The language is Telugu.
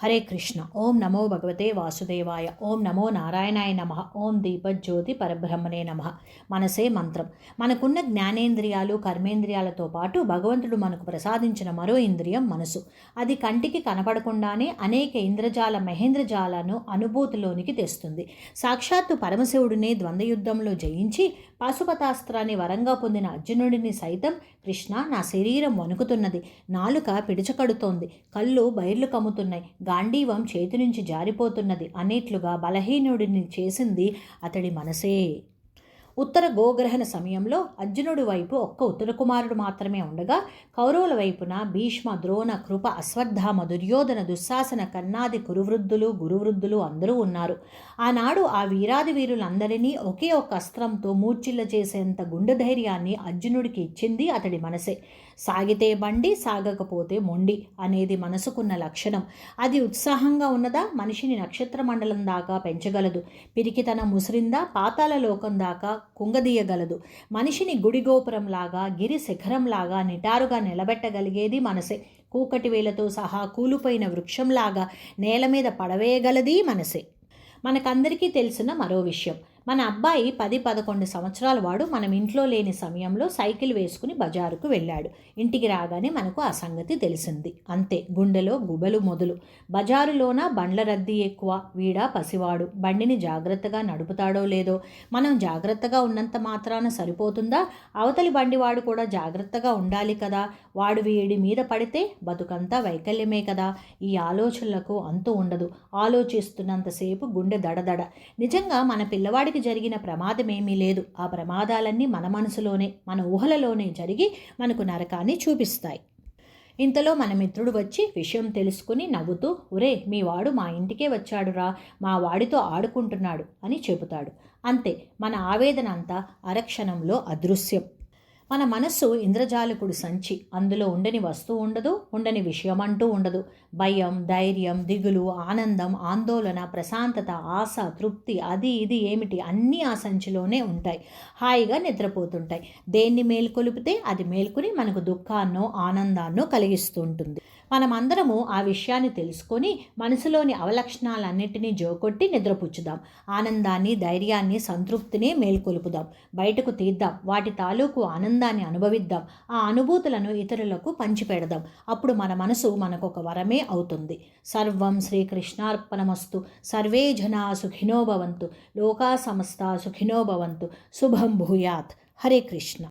హరే కృష్ణ. ఓం నమో భగవతే వాసుదేవాయ. ఓం నమో నారాయణాయ నమః. ఓం దీపజ్యోతి పరబ్రహ్మణే నమః. మనసే మంత్రం. మనకున్న జ్ఞానేంద్రియాలు కర్మేంద్రియాలతో పాటు భగవంతుడు మనకు ప్రసాదించిన మరో ఇంద్రియం మనసు. అది కంటికి కనపడకుండానే అనేక ఇంద్రజాల మహేంద్రజాలను అనుభూతిలోనికి తెస్తుంది. సాక్షాత్తు పరమశివుడిని ద్వంద్వయుద్ధంలో జయించి పాశుపతాస్త్రాన్ని వరంగా పొందిన అర్జునుడిని సైతం, కృష్ణ నా శరీరం వణుకుతున్నది, నాలుక పిడిచకడుతోంది, కళ్ళు బైర్లు కమ్ముతున్నాయి, గాంధీవం చేతి నుంచి జారిపోతున్నది అనేట్లుగా బలహీనుడిని చేసింది అతడి మనసే. ఉత్తర గోగ్రహణ సమయంలో అర్జునుడి వైపు ఒక్క ఉత్తర కుమారుడు మాత్రమే ఉండగా, కౌరవుల వైపున భీష్మ, ద్రోణ, కృప, అశ్వత్థామ, దుర్యోధన, దుశ్శాసన, కన్నాది కురువృద్ధులు, గురువృద్ధులు అందరూ ఉన్నారు. ఆనాడు ఆ వీరాది వీరులందరినీ ఒకే ఒక్క అస్త్రంతో మూర్చిల్ల చేసేంత గుండె ధైర్యాన్ని అర్జునుడికి ఇచ్చింది అతడి మనసే. సాగితే బండి, సాగకపోతే మొండి అనేది మనసుకున్న లక్షణం. అది ఉత్సాహంగా ఉన్నదా మనిషిని నక్షత్ర మండలం దాకా పెంచగలదు, పిరికితనం ముసిరిందా పాతాళ లోకం దాకా కుంగదీయగలదు. మనిషిని గుడిగోపురంలాగా, గిరి శిఖరంలాగా నిటారుగా నిలబెట్టగలిగేది మనసే. కూకటి వేలతో సహా కూలిపోయిన వృక్షంలాగా నేల మీద పడవేయగలది మనసే. మనకందరికీ తెలిసిన మరో విషయం, మన అబ్బాయి 10-11 సంవత్సరాల వాడు మనం ఇంట్లో లేని సమయంలో సైకిల్ వేసుకుని బజారుకు వెళ్ళాడు. ఇంటికి రాగానే మనకు ఆ సంగతి తెలిసింది. అంతే, గుండెలో గుబలు మొదలు. బజారులోన బండ్ల రద్దీ ఎక్కువ. వీడా పసివాడు, బండిని జాగ్రత్తగా నడుపుతాడో లేదో. మనం జాగ్రత్తగా ఉన్నంత మాత్రాన సరిపోతుందా? అవతలి బండివాడు కూడా జాగ్రత్తగా ఉండాలి కదా. వాడు వీడి మీద పడితే బతుకంతా వైకల్యమే కదా. ఈ ఆలోచనలకు అంతు ఉండదు. ఆలోచిస్తున్నంతసేపు గుండె దడదడ. నిజంగా మన పిల్లవాడి జరిగిన ప్రమాదమేమీ లేదు. ఆ ప్రమాదాలన్నీ మన మనసులోనే, మన ఊహలలోనే జరిగి మనకు నరకాన్ని చూపిస్తాయి. ఇంతలో మన మిత్రుడు వచ్చి విషయం తెలుసుకుని నవ్వుతూ, ఒరే మీ వాడు మా ఇంటికే వచ్చాడురా, మా వాడితో ఆడుకుంటున్నాడు అని చెబుతాడు. అంతే, మన ఆవేదన అంతా అరక్షణంలో అదృశ్యం. మన మనస్సు ఇంద్రజాలకుడు సంచి. అందులో ఉండని వస్తువు ఉండదు, ఉండని విషయం అంటూ ఉండదు. భయం, ధైర్యం, దిగులు, ఆనందం, ఆందోళన, ప్రశాంతత, ఆశ, తృప్తి, అది ఇది ఏమిటి అన్నీ ఆ సంచిలోనే ఉంటాయి. హాయిగా నిద్రపోతుంటాయి. దేన్ని మేల్కొలిపితే అది మేల్కొని మనకు దుఃఖాన్నో ఆనందాన్నో కలిగిస్తూ ఉంటుంది. మనమందరము ఆ విషయాన్ని తెలుసుకొని మనసులోని అవలక్షణాలన్నిటినీ జోకొట్టి నిద్రపుచ్చుదాం. ఆనందాన్ని, ధైర్యాన్ని, సంతృప్తిని మేల్కొలుపుదాం, బయటకు తీద్దాం. వాటి తాలూకు ఆనందాన్ని అనుభవిద్దాం. ఆ అనుభూతులను ఇతరులకు పంచిపెడదాం. అప్పుడు మన మనసు మనకొక వరమే అవుతుంది. సర్వం శ్రీకృష్ణార్పణమస్తు. సర్వే జనా సుఖినో భవంతు. లోకా సమస్తా సుఖినో భవంతు. శుభం భూయాత్. హరే కృష్ణ.